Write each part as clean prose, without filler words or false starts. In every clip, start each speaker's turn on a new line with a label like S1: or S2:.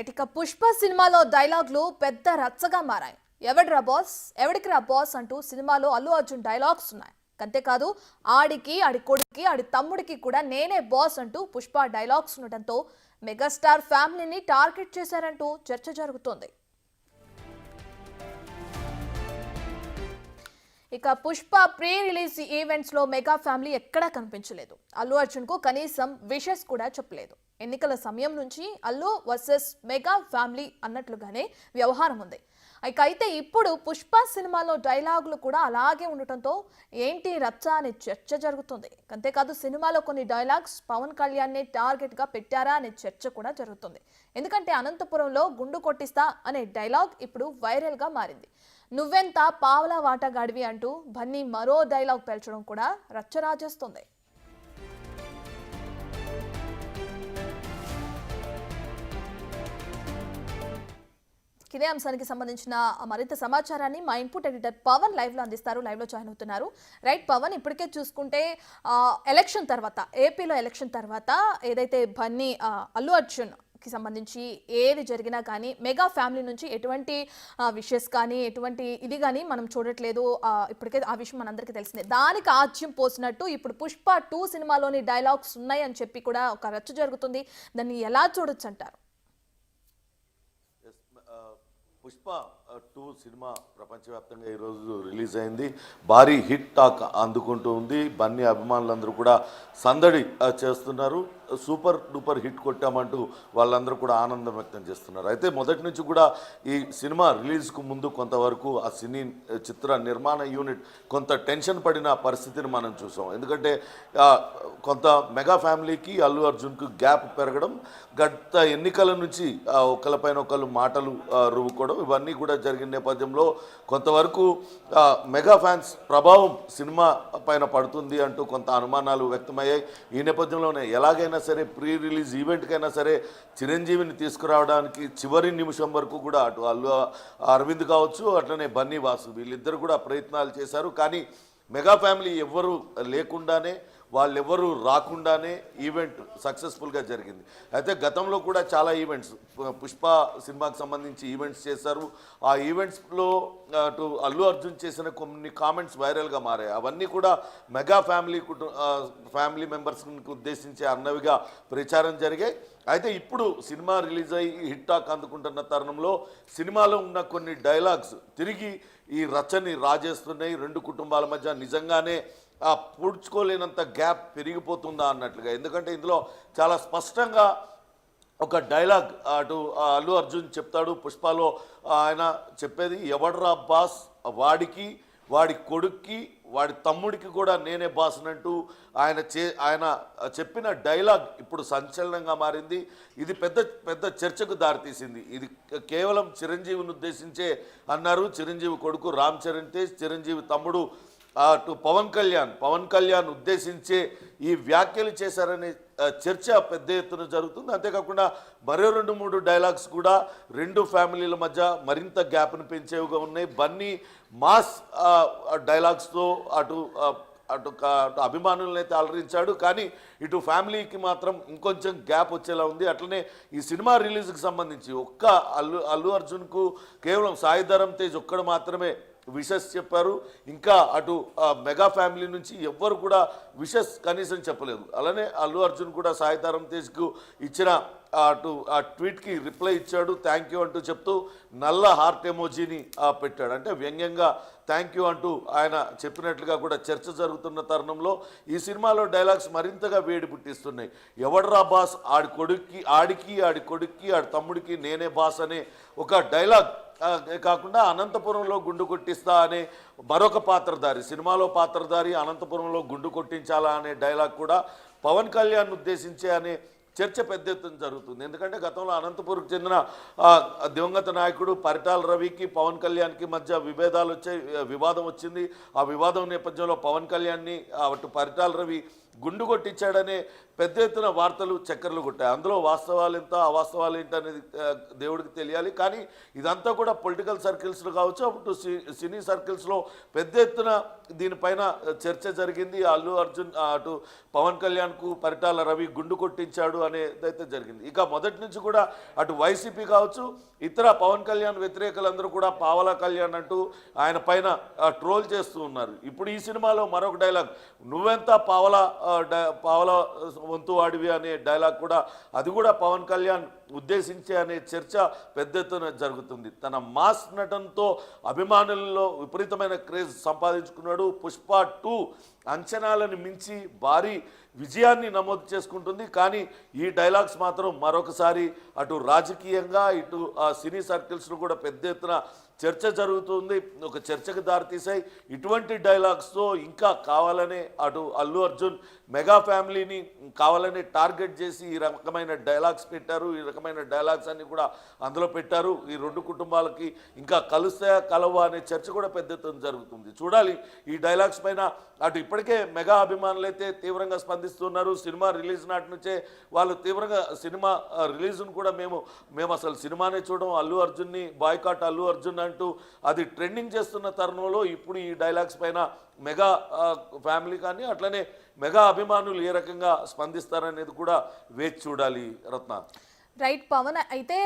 S1: ఇక పుష్ప సినిమాలో డైలాగులు పెద్ద రచ్చగా మారాయి. ఎవడిరా బాస్, ఎవడికి రా బాస్ అంటూ సినిమాలో అల్లు అర్జున్ డైలాగ్స్ ఉన్నాయి. అంతేకాదు ఆడికి, ఆడి కొడుక్కి, ఆడి తమ్ముడికి కూడా నేనే బాస్ అంటూ పుష్ప డైలాగ్స్ ఉండటంతో మెగాస్టార్ ఫ్యామిలీని టార్గెట్ చేశారంటూ చర్చ జరుగుతోంది. ఇక పుష్ప ప్రీ రిలీజ్ ఈవెంట్స్ లో మెగా ఫ్యామిలీ ఎక్కడా కనిపించలేదు. అల్లు అర్జున్ కు కనీసం విషెస్ కూడా చెప్పలేదు. ఎన్నికల సమయం నుంచి అల్లు వర్సెస్ మెగా ఫ్యామిలీ అన్నట్లుగానే వ్యవహారం ఉంది. అయితే ఇప్పుడు పుష్ప సినిమాలో డైలాగులు కూడా అలాగే ఉండటంతో ఏంటి రచ్చ అనే చర్చ జరుగుతుంది. అంతేకాదు సినిమాలో కొన్ని డైలాగ్స్ పవన్ కళ్యాణ్ ని టార్గెట్ గా పెట్టారా అనే చర్చ కూడా జరుగుతుంది. ఎందుకంటే అనంతపురంలో గుండు కొట్టిస్తా అనే డైలాగ్ ఇప్పుడు వైరల్ గా మారింది. నువ్వెంత పావలా వాటగాడివి అంటూ బన్నీ మరో డైలాగ్ పేల్చడం కూడా రచ్చరాజేస్తుంది. ఇదే అంశానికి సంబంధించిన మరింత సమాచారాన్ని మా ఇన్పుట్ ఎడిటర్ పవన్ లైవ్ లో అందిస్తారు. లైవ్ లో జాయిన్ అవుతున్నారు. రైట్ పవన్, ఇప్పటికే చూసుకుంటే ఎలక్షన్ తర్వాత, ఏపీలో ఎలక్షన్ తర్వాత ఏదైతే బన్నీ అల్లు అర్జున్ కి సంబంధించి ఏది జరిగినా కానీ మెగా ఫ్యామిలీ నుంచి ఎటువంటి విషెస్ కానీ ఎటువంటి ఇది కానీ మనం చూడట్లేదు. ఇప్పటికే ఆ విషయం మనందరికీ తెలిసిందే. దానికి ఆజ్యం పోసినట్టు ఇప్పుడు పుష్ప 2 సినిమాలోని డైలాగ్స్ ఉన్నాయి అని చెప్పి కూడా ఒక రచ్చ జరుగుతుంది. దాన్ని ఎలా చూడొచ్చు అంటారు?
S2: పుష్ప 2 సినిమా ప్రపంచవ్యాప్తంగా ఈరోజు రిలీజ్ అయింది. భారీ హిట్ టాక్ అందుకుంటూ ఉంది. బన్నీ అభిమానులందరూ కూడా సందడి చేస్తున్నారు. సూపర్ డూపర్ హిట్ కొట్టామంటూ వాళ్ళందరూ కూడా ఆనందం వ్యక్తం చేస్తున్నారు. అయితే మొదటి నుంచి కూడా ఈ సినిమా రిలీజ్కు ముందు కొంతవరకు ఆ సినీ చిత్ర నిర్మాణ యూనిట్ కొంత టెన్షన్ పడిన పరిస్థితిని మనం చూసాం. ఎందుకంటే కొంత మెగా ఫ్యామిలీకి అల్లు అర్జున్కు గ్యాప్ పెరగడం, గత ఎన్నికల నుంచి ఒకళ్ళపైన ఒకళ్ళు మాటలు రువ్వుకోవడం, ఇవన్నీ కూడా జరిగిన నేపథ్యంలో కొంతవరకు మెగా ఫ్యాన్స్ ప్రభావం సినిమా పైన పడుతుంది అంటూ కొంత అనుమానాలు వ్యక్తమయ్యాయి. ఈ నేపథ్యంలోనే ఎలాగైనా సరే ప్రీ రిలీజ్ ఈవెంట్కైనా సరే చిరంజీవిని తీసుకురావడానికి చివరి నిమిషం వరకు కూడా అటు అల్లు అరవింద్ కావచ్చు, అట్లనే బన్నీ వాసు వీళ్ళిద్దరు కూడా ప్రయత్నాలు చేశారు. కానీ మెగా ఫ్యామిలీ ఎవ్వరూ లేకుండానే, వాళ్ళెవ్వరూ రాకుండానే ఈవెంట్ సక్సెస్ఫుల్గా జరిగింది. అయితే గతంలో కూడా చాలా ఈవెంట్స్ పుష్ప సినిమాకి సంబంధించి ఈవెంట్స్ చేశారు. ఆ ఈవెంట్స్లో అటు అల్లు అర్జున్ చేసిన కొన్ని కామెంట్స్ వైరల్గా మారాయి. అవన్నీ కూడా మెగా ఫ్యామిలీ మెంబర్స్ని ఉద్దేశించి అన్నవిగా ప్రచారం జరిగాయి. అయితే ఇప్పుడు సినిమా రిలీజ్ అయ్యి హిట్ టాక్ అందుకుంటున్న తరుణంలో సినిమాలో ఉన్న కొన్ని డైలాగ్స్ తిరిగి ఈ రచ్చని రాజేస్తున్నాయి. రెండు కుటుంబాల మధ్య నిజంగానే పూడ్చుకోలేనంత గ్యాప్ పెరిగిపోతుందా అన్నట్లుగా. ఎందుకంటే ఇందులో చాలా స్పష్టంగా ఒక డైలాగ్ అటు అల్లు అర్జున్ చెప్తాడు. పుష్పలో ఆయన చెప్పేది ఎవడ్రా బాస్, వాడికి, వాడి కొడుక్కి, వాడి తమ్ముడికి కూడా నేనే బాస్ అంటూ ఆయన చెప్పిన డైలాగ్ ఇప్పుడు సంచలనంగా మారింది. ఇది పెద్ద చర్చకు దారితీసింది. ఇది కేవలం చిరంజీవిని ఉద్దేశించే అన్నారు. చిరంజీవి కొడుకు రామ్ చరణ్ తేజ్, చిరంజీవి తమ్ముడు అటు పవన్ కళ్యాణ్ ఉద్దేశించే ఈ వ్యాఖ్యలు చేశారనే చర్చ పెద్ద ఎత్తున జరుగుతుంది. అంతేకాకుండా మరో 2-3 డైలాగ్స్ కూడా రెండు ఫ్యామిలీల మధ్య మరింత గ్యాప్ను పెంచేవిగా ఉన్నాయి. బన్నీ మాస్ డైలాగ్స్తో అటు అభిమానులను అయితే అలరించాడు. కానీ ఇటు ఫ్యామిలీకి మాత్రం ఇంకొంచెం గ్యాప్ వచ్చేలా ఉంది. అట్లనే ఈ సినిమా రిలీజ్కి సంబంధించి ఒక్క అల్లు అర్జున్కు కేవలం సాయి ధరమ్ తేజ్ ఒక్కడు మాత్రమే విషెస్ చెప్పారు. ఇంకా అటు మెగా ఫ్యామిలీ నుంచి ఎవ్వరు కూడా విషెస్ కనీసం చెప్పలేదు. అలానే అల్లు అర్జున్ కూడా సాయి ధరమ్ తేజ్కు ఇచ్చిన అటు ఆ ట్వీట్కి రిప్లై ఇచ్చాడు. థ్యాంక్ యూ అంటూ చెప్తూ నల్ల హార్ట్ ఎమోజీని పెట్టాడు. అంటే వ్యంగ్యంగా థ్యాంక్ యూ అంటూ ఆయన చెప్పినట్లుగా కూడా చర్చ జరుగుతున్న తరుణంలో ఈ సినిమాలో డైలాగ్స్ మరింతగా వేడి పుట్టిస్తున్నాయి. ఎవడ్రా బాస్, ఆడికి, ఆడి కొడుక్కి, ఆడి తమ్ముడికి నేనే బాస్ అనే ఒక డైలాగ్ కాకుండా అనంతపురంలో గుండు కొట్టిస్తా అనే మరొక పాత్రధారి, సినిమాలో పాత్రధారి అనంతపురంలో గుండు కొట్టించాలా అనే డైలాగ్ కూడా పవన్ కళ్యాణ్ ఉద్దేశించే అనే చర్చ పెద్ద ఎత్తున జరుగుతుంది. ఎందుకంటే గతంలో అనంతపురంకు చెందిన దివంగత నాయకుడు పరిటాల రవికి పవన్ కళ్యాణ్కి మధ్య వివాదం వచ్చింది. ఆ వివాదం నేపథ్యంలో పవన్ కళ్యాణ్ని అటు పరిటాల రవి గుండు కొట్టించాడనే పెద్ద ఎత్తున వార్తలు చక్కర్లు కొట్టాయి. అందులో వాస్తవాలు ఎంత అవాస్తవాలు ఏంటి అనేది దేవుడికి తెలియాలి. కానీ ఇదంతా కూడా పొలిటికల్ సర్కిల్స్లో కావచ్చు, అప్పుడు సినీ సర్కిల్స్లో పెద్ద ఎత్తున దీనిపైన చర్చ జరిగింది. అల్లు అర్జున్ అటు పవన్ కళ్యాణ్కు పరిటాల రవి గుండు కొట్టించాడు అనేదైతే జరిగింది. ఇక మొదటి నుంచి కూడా అటు వైసీపీ కావచ్చు, ఇతర పవన్ కళ్యాణ్ వ్యతిరేకులందరూ కూడా పావలా కళ్యాణ్ అంటూ ఆయన పైన ట్రోల్ చేస్తూ ఉన్నారు. ఇప్పుడు ఈ సినిమాలో మరొక డైలాగ్, నువ్వెంత పావలా వంతు వాడివి అనే డైలాగ్ కూడా, అది కూడా పవన్ కళ్యాణ్ ఉద్దేశించి అనే చర్చ పెద్ద ఎత్తున జరుగుతుంది. తన మాస్ నటనతో అభిమానులలో విపరీతమైన క్రేజ్ సంపాదించుకున్నాడు. పుష్ప 2 అంచనాలను మించి భారీ విజయాన్ని నమోదు చేసుకుంటుంది. కానీ ఈ డైలాగ్స్ మాత్రం మరొకసారి అటు రాజకీయంగా ఇటు సినీ సర్కిల్స్లో కూడా పెద్ద ఎత్తున చర్చ జరుగుతుంది. ఒక చర్చకు దారితీసాయి. ఇటువంటి డైలాగ్స్తో ఇంకా కావాలనే అటు అల్లు అర్జున్ మెగా ఫ్యామిలీని కావాలని టార్గెట్ చేసి ఈ రకమైన డైలాగ్స్ పెట్టారు. ఈ రకమైన డైలాగ్స్ అన్ని కూడా అందులో పెట్టారు. ఈ రెండు కుటుంబాలకి ఇంకా కలుస్తాయా కలవా అనే చర్చ కూడా పెద్ద ఎత్తున జరుగుతుంది. చూడాలి ఈ డైలాగ్స్ పైన. అటు ఇప్పటికే మెగా అభిమానులు అయితే తీవ్రంగా స్పందిస్తున్నారు. సినిమా రిలీజ్ నాటి నుంచే వాళ్ళు తీవ్రంగా సినిమా రిలీజ్ను కూడా మేము అసలు సినిమానే చూడడం, అల్లు అర్జున్ని బాయ్కాట్ అల్లు అర్జున్ అంటూ అది ట్రెండింగ్ చేస్తున్న తరుణంలో ఇప్పుడు ఈ డైలాగ్స్ పైన మెగా ఫ్యామిలీ కానీ అట్లనే మెగా అభిమానులు ఏ రకంగా స్పందిస్తారనేది కూడా వేచి చూడాలి రత్న.
S1: రైట్ పవన్, అయితే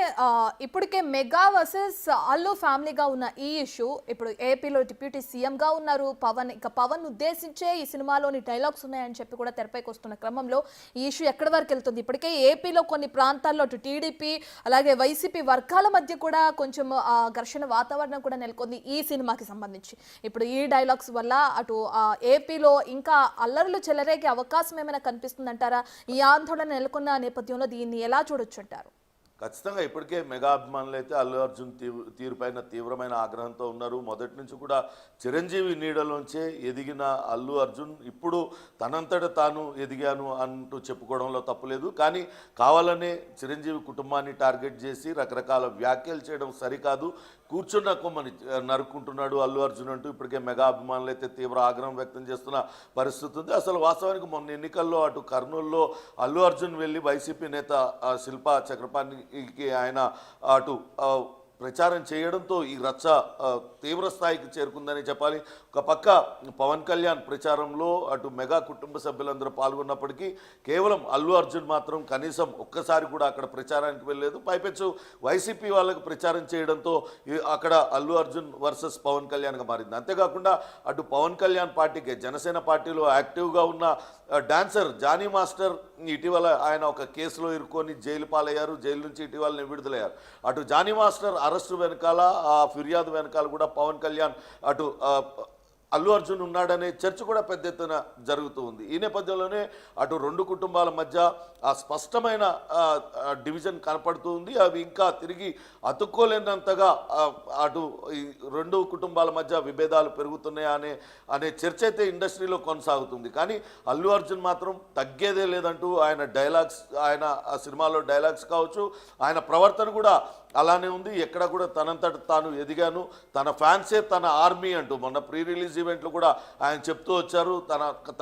S1: ఇప్పటికే మెగా వర్సెస్ అల్లు ఫ్యామిలీగా ఉన్న ఈ ఇష్యూ ఇప్పుడు ఏపీలో డిప్యూటీ సీఎంగా ఉన్నారు పవన్. ఇక పవన్ ఉద్దేశించే ఈ సినిమాలోని డైలాగ్స్ ఉన్నాయని చెప్పి కూడా తెరపైకి వస్తున్న క్రమంలో ఈ ఇష్యూ ఎక్కడి వరకు వెళ్తుంది? ఇప్పటికే ఏపీలో కొన్ని ప్రాంతాల్లో అటు టీడీపీ అలాగే వైసీపీ వర్గాల మధ్య కూడా కొంచెం ఘర్షణ వాతావరణం కూడా నెలకొంది ఈ సినిమాకి సంబంధించి. ఇప్పుడు ఈ డైలాగ్స్ వల్ల అటు ఏపీలో ఇంకా అల్లర్లు చెలరేగే అవకాశం ఏమైనా కనిపిస్తుందంటారా? ఈ ఆందోళన నెలకొన్న నేపథ్యంలో దీన్ని ఎలా చూడొచ్చు అంటారు?
S2: ఖచ్చితంగా ఇప్పటికే మెగా అభిమానులు అయితే అల్లు అర్జున్ తీరుపైన తీవ్రమైన ఆగ్రహంతో ఉన్నారు. మొదటి నుంచి కూడా చిరంజీవి నీడలోంచే ఎదిగిన అల్లు అర్జున్ ఇప్పుడు తనంతట తాను ఎదిగాను అంటూ చెప్పుకోవడంలో తప్పులేదు. కానీ కావాలనే చిరంజీవి కుటుంబాన్ని టార్గెట్ చేసి రకరకాల వ్యాఖ్యలు చేయడం సరికాదు. కూర్చున్న కొమ్మని నరుక్కుంటున్నాడు అల్లు అర్జున్ అంటూ ఇప్పటికే మెగా అభిమానులు అయితే తీవ్ర ఆగ్రహం వ్యక్తం చేస్తున్న పరిస్థితి ఉంది. అసలు వాస్తవానికి మొన్న ఎన్నికల్లో అటు కర్నూలులో అల్లు అర్జున్ వెళ్ళి వైసీపీ నేత శిల్పా చక్రపాణికి ఆయన అటు ప్రచారం చేయడంతో ఈ రచ్చ తీవ్ర స్థాయికి చేరుకుందని చెప్పాలి. ఒక పక్క పవన్ కళ్యాణ్ ప్రచారంలో అటు మెగా కుటుంబ సభ్యులందరూ పాల్గొన్నప్పటికీ కేవలం అల్లు అర్జున్ మాత్రం కనీసం ఒక్కసారి కూడా అక్కడ ప్రచారానికి వెళ్ళలేదు. పైపెచ్చు వైసీపీ వాళ్ళకు ప్రచారం చేయడంతో అక్కడ అల్లు అర్జున్ వర్సెస్ పవన్ కళ్యాణ్గా మారింది. అంతేకాకుండా అటు పవన్ కళ్యాణ్ పార్టీకి జనసేన పార్టీలో యాక్టివ్గా ఉన్న డాన్సర్ జానీ మాస్టర్ ఇటీవల ఆయన ఒక కేసులో ఇరుక్కొని జైలు పాలయ్యారు. జైలు నుంచి ఇటీవల విడుదలయ్యారు. అటు జానీ మాస్టర్ అరెస్టు వెనకాల ఆ ఫిర్యాదు వెనకాల కూడా పవన్ కళ్యాణ్ అటు అల్లు అర్జున్ ఉన్నాడనే చర్చ కూడా పెద్ద ఎత్తున జరుగుతూ ఉంది. ఈ నేపథ్యంలోనే అటు రెండు కుటుంబాల మధ్య ఆ స్పష్టమైన డివిజన్ కనపడుతూ ఉంది. అవి ఇంకా తిరిగి అతుక్కోలేనంతగా అటు ఈ రెండు కుటుంబాల మధ్య విభేదాలు పెరుగుతున్నాయా అనే చర్చ అయితే ఇండస్ట్రీలో కొనసాగుతుంది. కానీ అల్లు అర్జున్ మాత్రం తగ్గేదే లేదంటూ ఆయన డైలాగ్స్, ఆయన ఆ సినిమాలో డైలాగ్స్ కావచ్చు, ఆయన ప్రవర్తన కూడా అలానే ఉంది. ఎక్కడ కూడా తనంతట తాను ఎదిగాను, తన ఫ్యాన్సే తన ఆర్మీ అంటూ మొన్న ప్రీ రిలీజ్ ఈవెంట్లో కూడా ఆయన చెప్తూ వచ్చారు.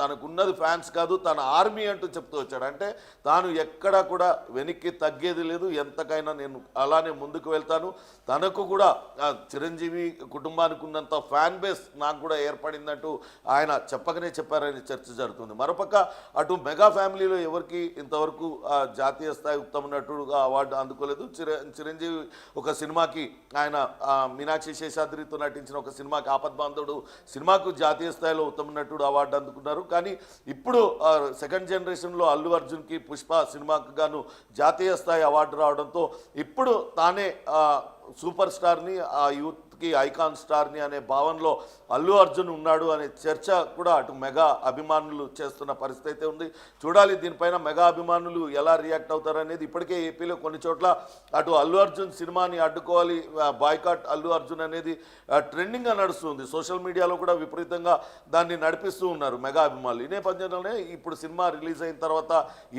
S2: తనకున్నది ఫ్యాన్స్ కాదు, తన ఆర్మీ అంటూ చెప్తూ వచ్చాడు. అంటే తాను ఎక్కడా కూడా వెనక్కి తగ్గేది లేదు, ఎంతకైనా నేను అలానే ముందుకు వెళ్తాను. తనకు కూడా చిరంజీవి కుటుంబానికి ఉన్నంత ఫ్యాన్ బేస్ నాకు కూడా ఏర్పడిందంటూ ఆయన చెప్పకనే చెప్పారని చర్చ జరుగుతుంది. మరోపక్క అటు మెగా ఫ్యామిలీలో ఎవరికి ఇంతవరకు జాతీయ స్థాయి ఉత్తమ నటుడుగా అవార్డు అందుకోలేదు. చిరంజీవి ఒక సినిమాకి ఆయన మీనాక్షి శేషాద్రితో నటించిన ఒక సినిమాకి ఆపద్బాంధవుడు సినిమాకు జాతీయ స్థాయిలో ఉత్తమ నటుడు అవార్డు అందుకున్నారు. కానీ ఇప్పుడు సెకండ్ జనరేషన్లో అల్లు అర్జున్కి పుష్ప సినిమాకు గాను జాతీయ స్థాయి అవార్డు రావడంతో ఇప్పుడు తానే సూపర్ స్టార్ని, ఆ యూత్కి ఐకాన్ స్టార్ని అనే భావనలో అల్లు అర్జున్ ఉన్నాడు అనే చర్చ కూడా అటు మెగా అభిమానులు చేస్తున్న పరిస్థితి అయితే ఉంది. చూడాలి దీనిపైన మెగా అభిమానులు ఎలా రియాక్ట్ అవుతారనేది. ఇప్పటికే ఏపీలో కొన్ని చోట్ల అటు అల్లు అర్జున్ సినిమాని అడ్డుకోవాలి, బాయ్కాట్ అల్లు అర్జున్ అనేది ట్రెండింగ్గా నడుస్తుంది. సోషల్ మీడియాలో కూడా విపరీతంగా దాన్ని నడిపిస్తూ ఉన్నారు మెగా అభిమానులు. ఈ నేపథ్యంలోనే ఇప్పుడు సినిమా రిలీజ్ అయిన తర్వాత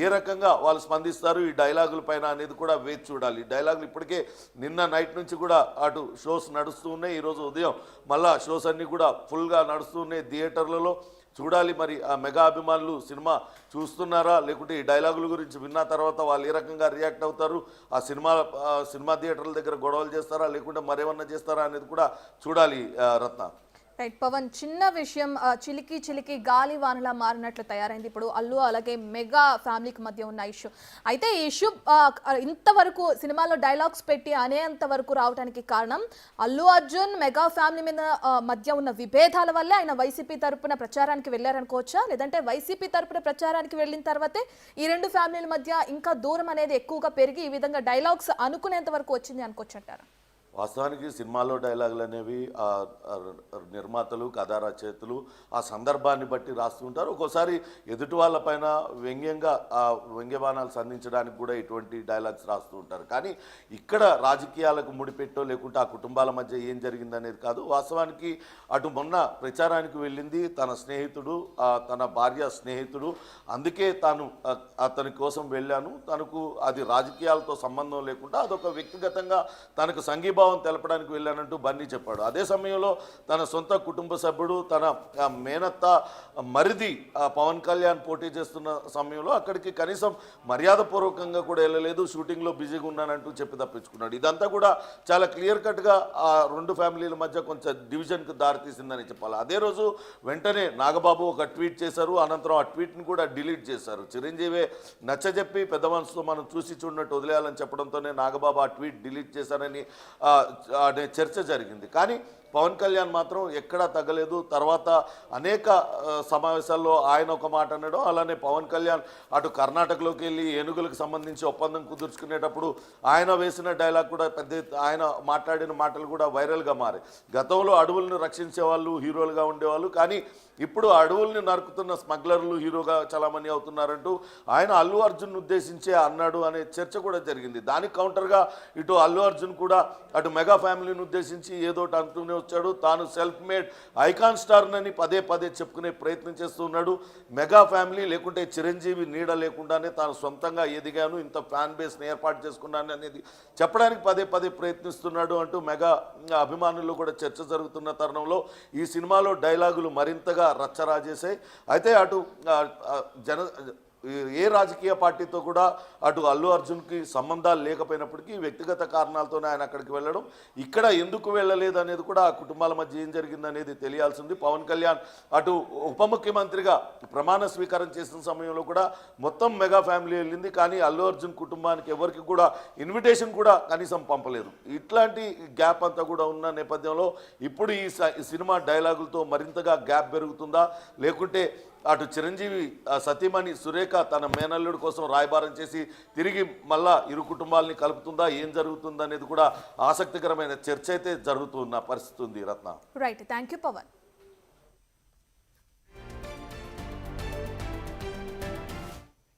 S2: ఏ రకంగా వాళ్ళు స్పందిస్తారు ఈ డైలాగుల పైన అనేది కూడా వేచి చూడాలి. డైలాగులు ఇప్పటికే నిన్న నైట్ నుంచి కూడా అటు షోస్ నడుస్తూ ఉన్నాయి. ఈరోజు ఉదయం మళ్ళా షోస్ అన్నీ కూడా ఫుల్గా నడుస్తూ ఉన్నాయి థియేటర్లలో. చూడాలి మరి ఆ మెగా అభిమానులు సినిమా చూస్తున్నారా, లేకుంటే ఈ డైలాగుల గురించి విన్న తర్వాత వాళ్ళు ఏ రకంగా రియాక్ట్ అవుతారు, ఆ సినిమా థియేటర్ల దగ్గర గొడవలు చేస్తారా లేకుంటే మరేమన్నా చేస్తారా అనేది కూడా చూడాలి రత్న.
S1: రైట్ పవన్, చిన్న విషయం, చిలికి చిలికి గాలి వానలా మారినట్లు తయారైంది ఇప్పుడు అల్లు అలాగే మెగా ఫ్యామిలీకి మధ్య ఉన్న ఇష్యూ. అయితే ఈ ఇష్యూ ఇంతవరకు సినిమాలో డైలాగ్స్ పెట్టి అనేంత వరకు రావడానికి కారణం అల్లు అర్జున్ మెగా ఫ్యామిలీ మీద మధ్య ఉన్న విభేదాల వల్లే ఆయన వైసీపీ తరపున ప్రచారానికి వెళ్ళారనుకోవచ్చా, లేదంటే వైసీపీ తరపున ప్రచారానికి వెళ్ళిన తర్వాతే ఈ రెండు ఫ్యామిలీల మధ్య ఇంకా దూరం అనేది ఎక్కువగా పెరిగి ఈ విధంగా డైలాగ్స్ అనుకునేంత వరకు వచ్చింది అనుకోవచ్చు అంటారా?
S2: వాస్తవానికి సినిమాలో డైలాగులు అనేవి నిర్మాతలు కథా రచయితలు ఆ సందర్భాన్ని బట్టి రాస్తుంటారు. ఒక్కోసారి ఎదుటి వాళ్ళపైన వ్యంగ్యంగా వ్యంగ్యబాణాలు సంధించడానికి కూడా ఇటువంటి డైలాగ్స్ రాస్తూ ఉంటారు. కానీ ఇక్కడ రాజకీయాలకు ముడిపెట్టో లేకుంటే ఆ కుటుంబాల మధ్య ఏం జరిగిందనేది కాదు. వాస్తవానికి అటు మొన్న ప్రచారానికి వెళ్ళింది తన స్నేహితుడు, తన భార్య స్నేహితుడు, అందుకే తాను అతని కోసం వెళ్ళాను, తనకు అది రాజకీయాలతో సంబంధం లేకుండా అదొక వ్యక్తిగతంగా తనకు సంఘీభావం తెలపడానికి వెళ్ళానంటూ బన్నీ చెప్పాడు. అదే సమయంలో తన సొంత కుటుంబ సభ్యుడు, తన మేనత్త మరిది పవన్ కళ్యాణ్ పోటీ చేస్తున్న సమయంలో అక్కడికి కనీసం మర్యాదపూర్వకంగా కూడా వెళ్ళలేదు, షూటింగ్లో బిజీగా ఉన్నానంటూ చెప్పి తప్పించుకున్నాడు. ఇదంతా కూడా చాలా క్లియర్ కట్గా ఆ రెండు ఫ్యామిలీల మధ్య కొంచెం డివిజన్కి దారితీసిందని చెప్పాలి. అదే రోజు వెంటనే నాగబాబు ఒక ట్వీట్ చేశారు, అనంతరం ఆ ట్వీట్ని కూడా డిలీట్ చేశారు. చిరంజీవి నచ్చజెప్పి పెద్ద మనసుతో మనం చూసి చూడనట్టు వదిలేయాలని చెప్పడంతోనే నాగబాబు ఆ ట్వీట్ డిలీట్ చేశారని అనే చర్చ జరిగింది. కానీ పవన్ కళ్యాణ్ మాత్రం ఎక్కడా తగ్గలేదు. తర్వాత అనేక సమావేశాల్లో ఆయన ఒక మాట అన్నాడు, అలానే పవన్ కళ్యాణ్ అటు కర్ణాటకలోకి వెళ్ళి ఏనుగులకు సంబంధించి ఒప్పందం కుదుర్చుకునేటప్పుడు ఆయన వేసిన డైలాగ్ కూడా ఆయన మాట్లాడిన మాటలు కూడా వైరల్గా మారాయి. గతంలో అడవులను రక్షించే వాళ్ళు హీరోలుగా ఉండేవాళ్ళు, కానీ ఇప్పుడు అడవుల్ని నరుకుతున్న స్మగ్లర్లు హీరోగా చాలామంది అవుతున్నారంటూ ఆయన అల్లు అర్జున్ ఉద్దేశించే అన్నాడు అనే చర్చ కూడా జరిగింది. దానికి కౌంటర్గా ఇటు అల్లు అర్జున్ కూడా అటు మెగా ఫ్యామిలీని ఉద్దేశించి ఏదోటి అంటూనే వచ్చాడు. తాను సెల్ఫ్ మేడ్ ఐకాన్ స్టార్నని పదే పదే చెప్పుకునే ప్రయత్నం చేస్తున్నాడు. మెగా ఫ్యామిలీ లేకుంటే చిరంజీవి నీడ లేకుండానే తాను సొంతంగా ఎదిగాను, ఇంత ఫ్యాన్ బేస్ని ఏర్పాటు చేసుకున్నాను అనేది చెప్పడానికి పదే పదే ప్రయత్నిస్తున్నాడు అంటూ మెగా అభిమానుల్లో కూడా చర్చ జరుగుతున్న తరుణంలో ఈ సినిమాలో డైలాగులు మరింతగా రచ్చరాజేశాయి. అయితే అటు ఏ రాజకీయ పార్టీతో కూడా అటు అల్లు అర్జున్కి సంబంధాలు లేకపోయినప్పటికీ వ్యక్తిగత కారణాలతోనే ఆయన అక్కడికి వెళ్ళడం, ఇక్కడ ఎందుకు వెళ్ళలేదు అనేది కూడా ఆ కుటుంబాల మధ్య ఏం జరిగిందనేది తెలియాల్సింది. పవన్ కళ్యాణ్ అటు ఉప ముఖ్యమంత్రిగా ప్రమాణ స్వీకారం చేసిన సమయంలో కూడా మొత్తం మెగా ఫ్యామిలీ వెళ్ళింది, కానీ అల్లు అర్జున్ కుటుంబానికి ఎవరికి కూడా ఇన్విటేషన్ కూడా కనీసం పంపలేదు. ఇట్లాంటి గ్యాప్ అంతా కూడా ఉన్న నేపథ్యంలో ఇప్పుడు ఈ సినిమా డైలాగులతో మరింతగా గ్యాప్ పెరుగుతుందా, లేకుంటే అటు చిరంజీవి సతీమణి సురేఖ తన మేనల్లుడి కోసం రాయబారం చేసి తిరిగి మళ్ళా ఇరు కుటుంబాలని కలుపుతుందా, ఏం జరుగుతుందనేది కూడా ఆసక్తికరమైన చర్చ అయితే జరుగుతున్న పరిస్థితి ఉంది Ratna.
S1: Right, thank you Pawan.